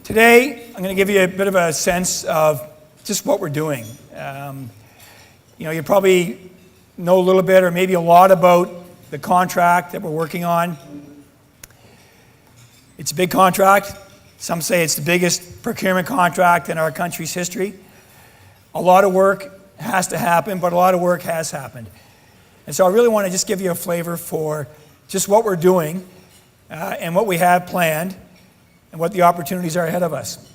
Today, I'm going to give you a bit of a sense of just what we're doing. You probably know a little bit or maybe a lot about the contract that we're working on. It's a big contract. Some say it's the biggest procurement contract in our country's history. A lot of work has to happen, but a lot of work has happened. And so I really want to just give you a flavor for just what we're doing and what we have planned and what the opportunities are ahead of us.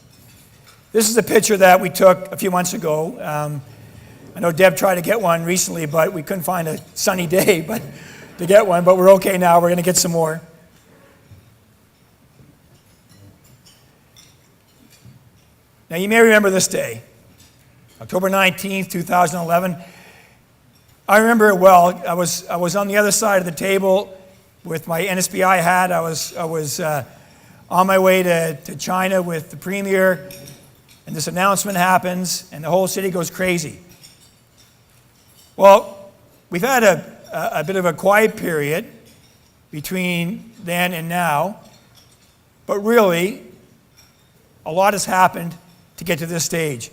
This is a picture that we took a few months ago. I know Deb tried to get one recently, but we couldn't find a sunny day to get one, but we're okay now. We're going to get some more. Now, you may remember this day, October 19th, 2011. I remember it well. I was on the other side of the table with my NSBI hat. I was on my way to China with the Premier, and this announcement happens, and the whole city goes crazy. Well, we've had a bit of a quiet period between then and now, but really, a lot has happened to get to this stage.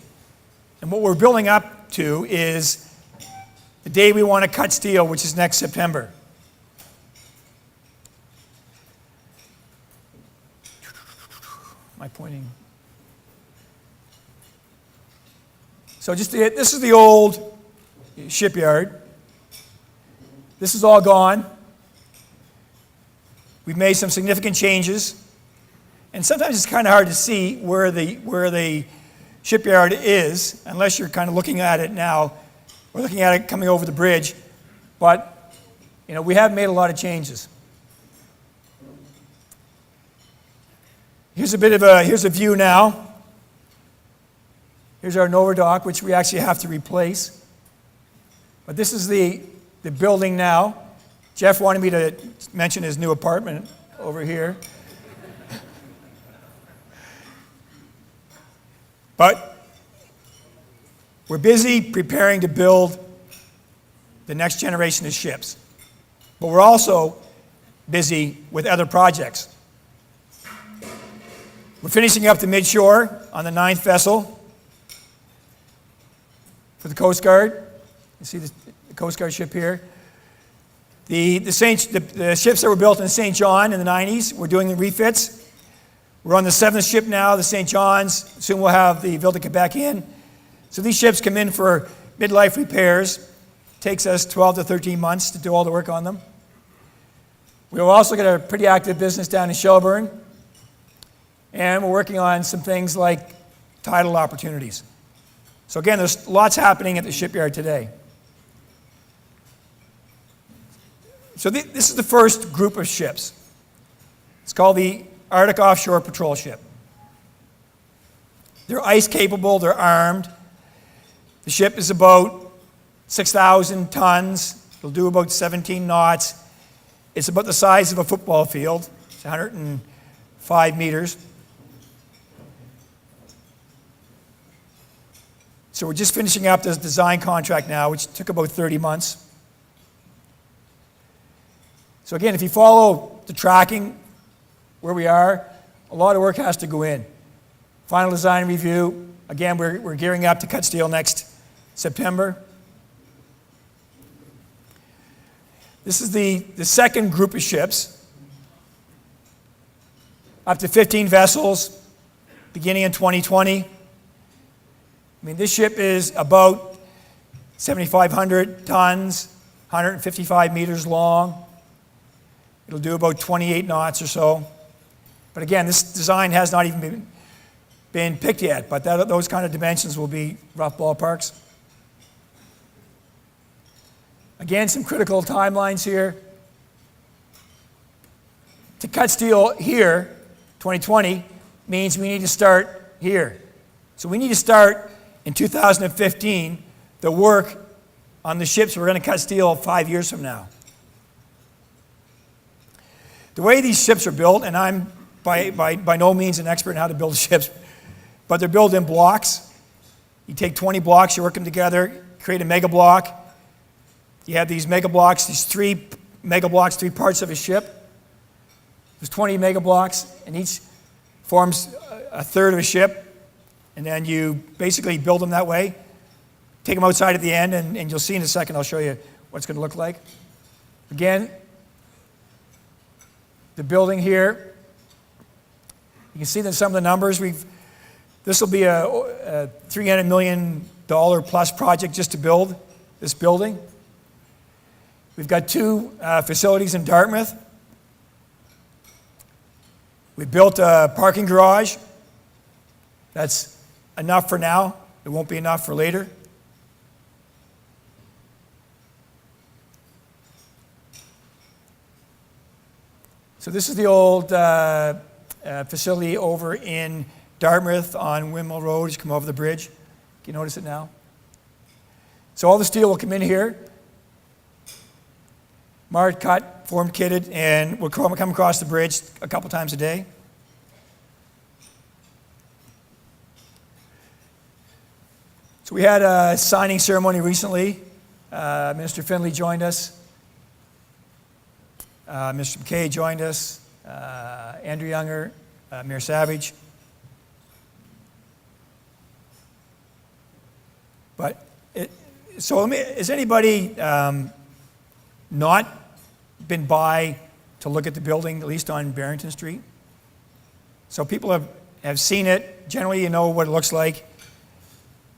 And what we're building up to is the day we want to cut steel, which is next September. Am I pointing? So this is the old shipyard. This is all gone. We've made some significant changes. And sometimes it's kind of hard to see where the shipyard is, unless you're kind of looking at it now. We're looking at it coming over the bridge. But, we have made a lot of changes. Here's a view now. Here's our Nova dock, which we actually have to replace. But this is the building now. Jeff wanted me to mention his new apartment over here. But we're busy preparing to build the next generation of ships. But we're also busy with other projects. We're finishing up the midshore on the 9th vessel for the Coast Guard. You see the Coast Guard ship here. The ships that were built in St. John in the 90s, we're doing the refits. We're on the 7th ship now, the St. John's. Soon we'll have the Ville de Quebec in. So these ships come in for midlife repairs. It takes us 12 to 13 months to do all the work on them. We've also got a pretty active business down in Shelburne. And we're working on some things like tidal opportunities. So again, there's lots happening at the shipyard today. So this is the first group of ships. It's called the Arctic Offshore Patrol Ship. They're ice capable, they're armed. The ship is about 6,000 tons. It'll do about 17 knots. It's about the size of a football field. It's 105 meters. So we're just finishing up this design contract now, which took about 30 months. So again, if you follow the tracking where we are, a lot of work has to go in. Final design review. Again, we're gearing up to cut steel next September. This is the second group of ships. Up to 15 vessels, beginning in 2020. This ship is about 7,500 tons, 155 meters long. It'll do about 28 knots or so. But again, this design has not even been picked yet, but those kind of dimensions will be rough ballparks. Again, some critical timelines here. To cut steel here, 2020, means we need to start here. So we need to start in 2015 the work on the ships we're going to cut steel 5 years from now. The way these ships are built, and I'm by no means an expert in how to build ships, but they're built in blocks. You take 20 blocks, you work them together, create a mega block. You have these mega blocks, these 3 mega blocks, 3 parts of a ship. There's 20 mega blocks, and each forms a third of a ship, and then you basically build them that way. Take them outside at the end, and you'll see in a second, I'll show you what it's going to look like. Again, the building here, you can see that some of the numbers, this will be a $300 million plus project just to build this building. We've got 2 facilities in Dartmouth. We built a parking garage. That's enough for now. It won't be enough for later. So this is the old facility over in Dartmouth on Windmill Road. Just come over the bridge. Can you notice it now? So all the steel will come in here, marked, cut, formed, kitted, and will come across the bridge a couple times a day. So we had a signing ceremony recently. Minister Finley joined us. Mr. McKay joined us. Andrew Younger, Mayor Savage. But has anybody not been by to look at the building, at least on Barrington Street? So people have seen it. Generally, you know what it looks like.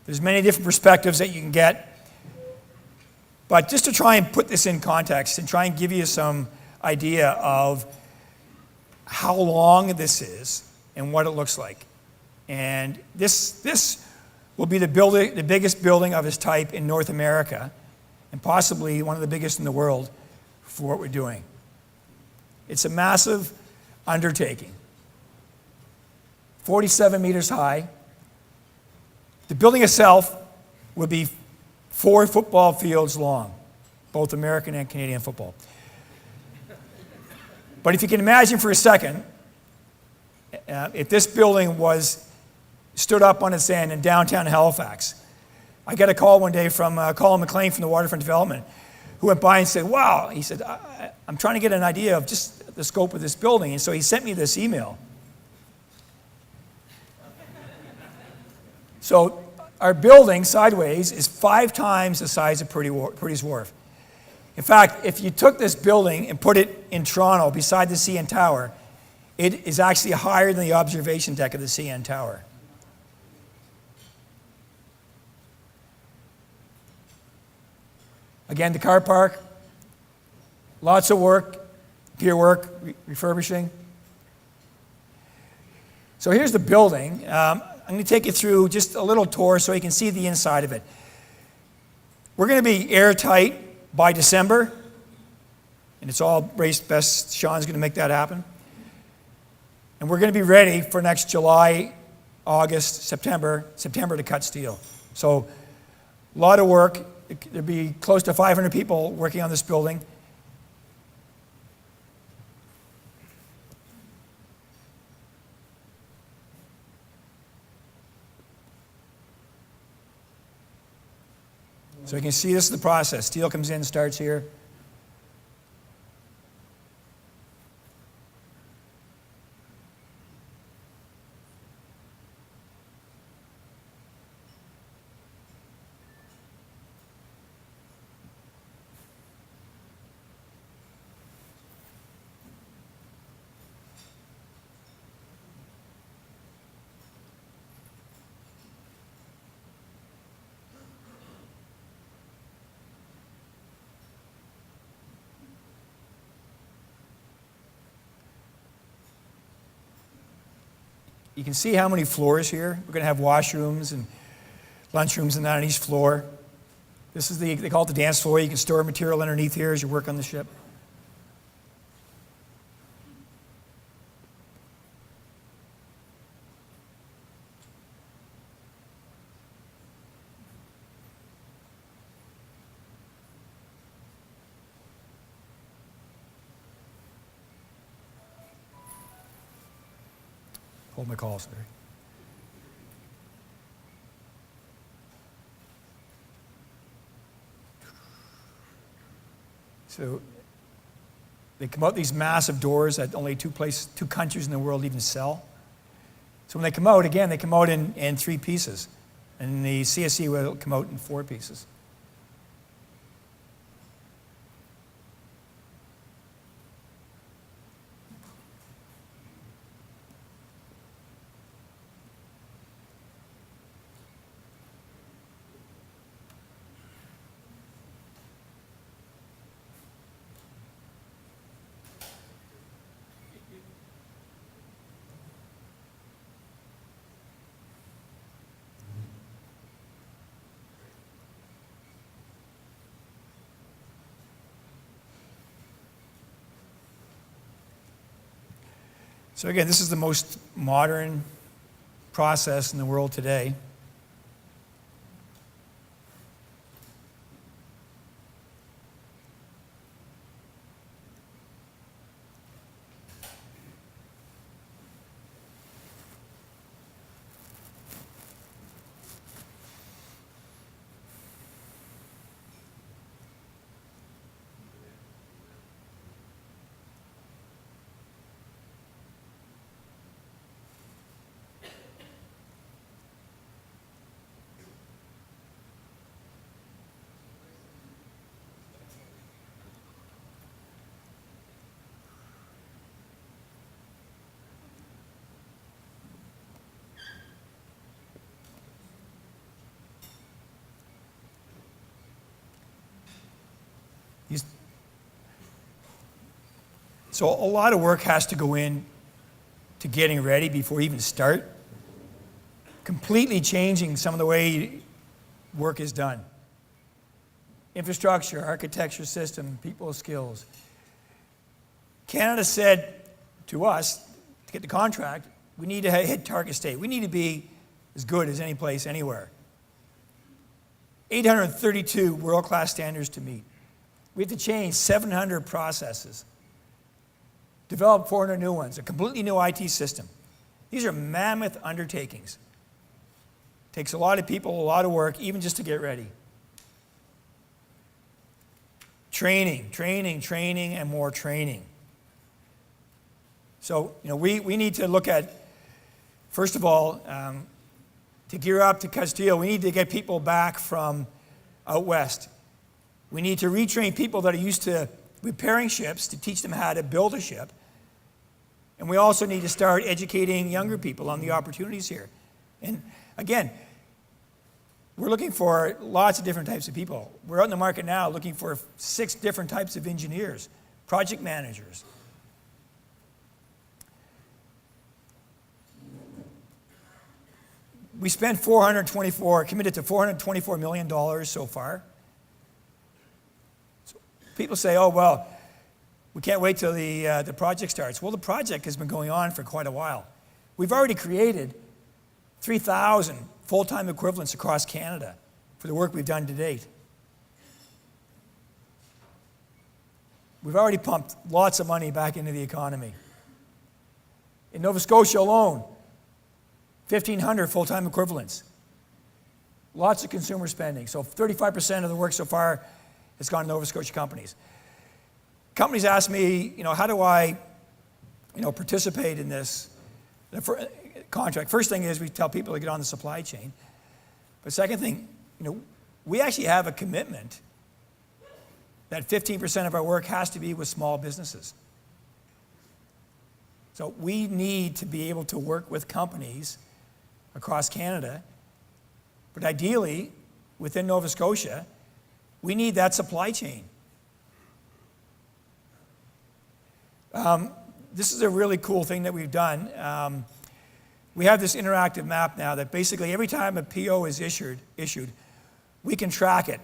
There's many different perspectives that you can get. But just to try and put this in context and try and give you some idea of how long this is and what it looks like. And this will be the biggest building of its type in North America, and possibly one of the biggest in the world for what we're doing. It's a massive undertaking. 47 meters high. The building itself will be 4 football fields long, both American and Canadian football. But if you can imagine for a second, if this building stood up on its end in downtown Halifax. I got a call one day from Colin McLean from the Waterfront Development, who went by and said, wow, he said, I'm trying to get an idea of just the scope of this building. And so he sent me this email. So our building, sideways, is 5 times the size of Purdy's Wharf. In fact, if you took this building and put it in Toronto beside the CN Tower, it is actually higher than the observation deck of the CN Tower. Again, the car park, lots of work, pier work, refurbishing. So here's the building. I'm going to take you through just a little tour so you can see the inside of it. We're going to be airtight by December, and it's all race best. Sean's going to make that happen. And we're going to be ready for next July, August, September to cut steel. So a lot of work. There'll be close to 500 people working on this building. So you can see this is the process. Steel comes in, starts here. You can see how many floors here. We're going to have washrooms and lunchrooms and that on each floor. This is they call it the dance floor. You can store material underneath here as you work on the ship. Hold my call, sorry. So they come out these massive doors that only two countries in the world even sell. So when they come out, again, they come out in 3 pieces. And the CSC will come out in 4 pieces. So again, this is the most modern process in the world today. So a lot of work has to go in to getting ready before we even start. Completely changing some of the way work is done. Infrastructure, architecture system, people skills. Canada said to us, to get the contract, we need to hit target state. We need to be as good as any place, anywhere. 832 world-class standards to meet. We have to change 700 processes. Develop 400 new ones, a completely new IT system. These are mammoth undertakings. Takes a lot of people, a lot of work, even just to get ready. Training, and more training. So, we need to look at, first of all, to gear up to Castile, we need to get people back from out west. We need to retrain people that are used to repairing ships to teach them how to build a ship. And we also need to start educating younger people on the opportunities here. And again, we're looking for lots of different types of people. We're out in the market now looking for 6 different types of engineers, project managers. We spent committed to $424 million so far. So people say, oh, well, we can't wait till the project starts. Well, the project has been going on for quite a while. We've already created 3,000 full-time equivalents across Canada for the work we've done to date. We've already pumped lots of money back into the economy. In Nova Scotia alone, 1,500 full-time equivalents. Lots of consumer spending. So 35% of the work so far has gone to Nova Scotia companies. Companies ask me, how do I, participate in this contract? First thing is we tell people to get on the supply chain. But second thing, we actually have a commitment that 15% of our work has to be with small businesses. So we need to be able to work with companies across Canada, but ideally, within Nova Scotia, we need that supply chain. This is a really cool thing that we've done. We have this interactive map now that basically every time a PO is issued, we can track it.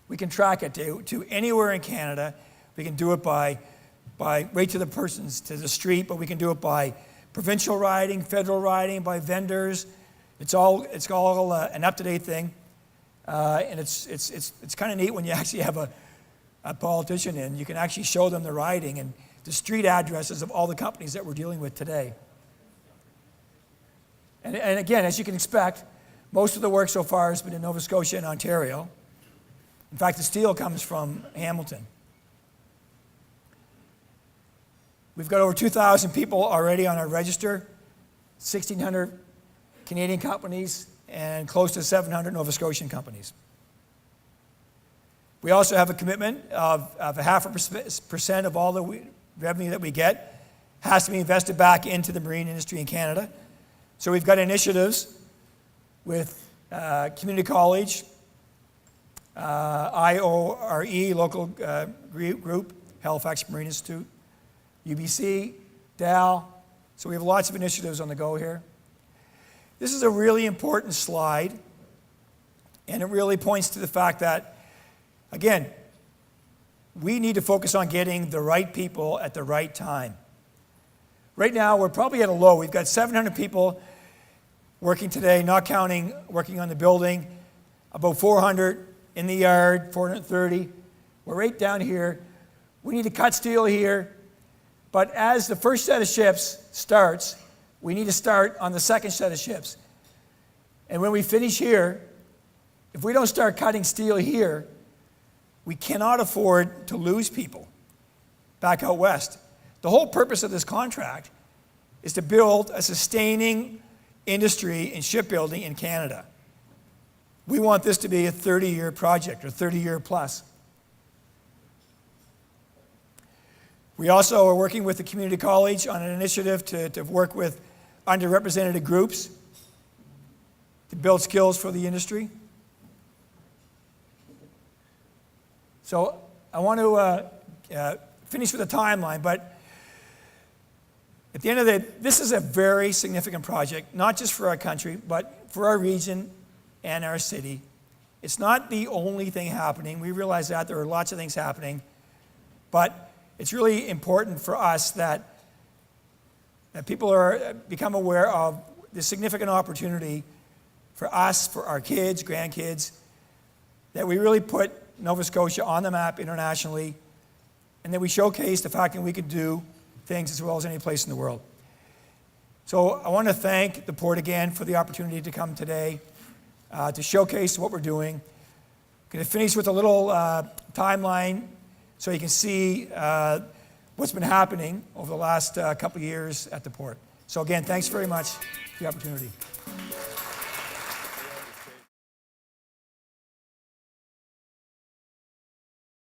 We can track it to anywhere in Canada. We can do it by right to the persons, to the street, but we can do it by provincial riding, federal riding, by vendors. It's all an up-to-date thing. And it's kind of neat when you actually have a politician in. You can actually show them the riding and the street addresses of all the companies that we're dealing with today. And again, as you can expect, most of the work so far has been in Nova Scotia and Ontario. In fact, the steel comes from Hamilton. We've got over 2,000 people already on our register, 1,600 Canadian companies and close to 700 Nova Scotian companies. We also have a commitment of 0.5% of all the revenue that we get has to be invested back into the marine industry in Canada. So we've got initiatives with community college, IORE, local group, Halifax Marine Institute, UBC, DAL. So we have lots of initiatives on the go here. This is a really important slide, and it really points to the fact that, again, we need to focus on getting the right people at the right time. Right now, we're probably at a low. We've got 700 people working today, not counting working on the building, about 400 in the yard, 430. We're right down here. We need to cut steel here. But as the first set of ships starts, we need to start on the second set of ships. And when we finish here, if we don't start cutting steel here, we cannot afford to lose people back out west. The whole purpose of this contract is to build a sustaining industry in shipbuilding in Canada. We want this to be a 30-year project or 30-year plus. We also are working with the community college on an initiative to work with underrepresented groups to build skills for the industry. So I want to finish with a timeline, but at the end of the day, this is a very significant project, not just for our country, but for our region and our city. It's not the only thing happening. We realize that there are lots of things happening, but it's really important for us that people become aware of the significant opportunity for us, for our kids, grandkids, that we really put Nova Scotia on the map internationally, and that we showcase the fact that we can do things as well as any place in the world. So I want to thank the Port again for the opportunity to come today to showcase what we're doing. I'm going to finish with a little timeline so you can see what's been happening over the last couple of years at the Port. So again, thanks very much for the opportunity.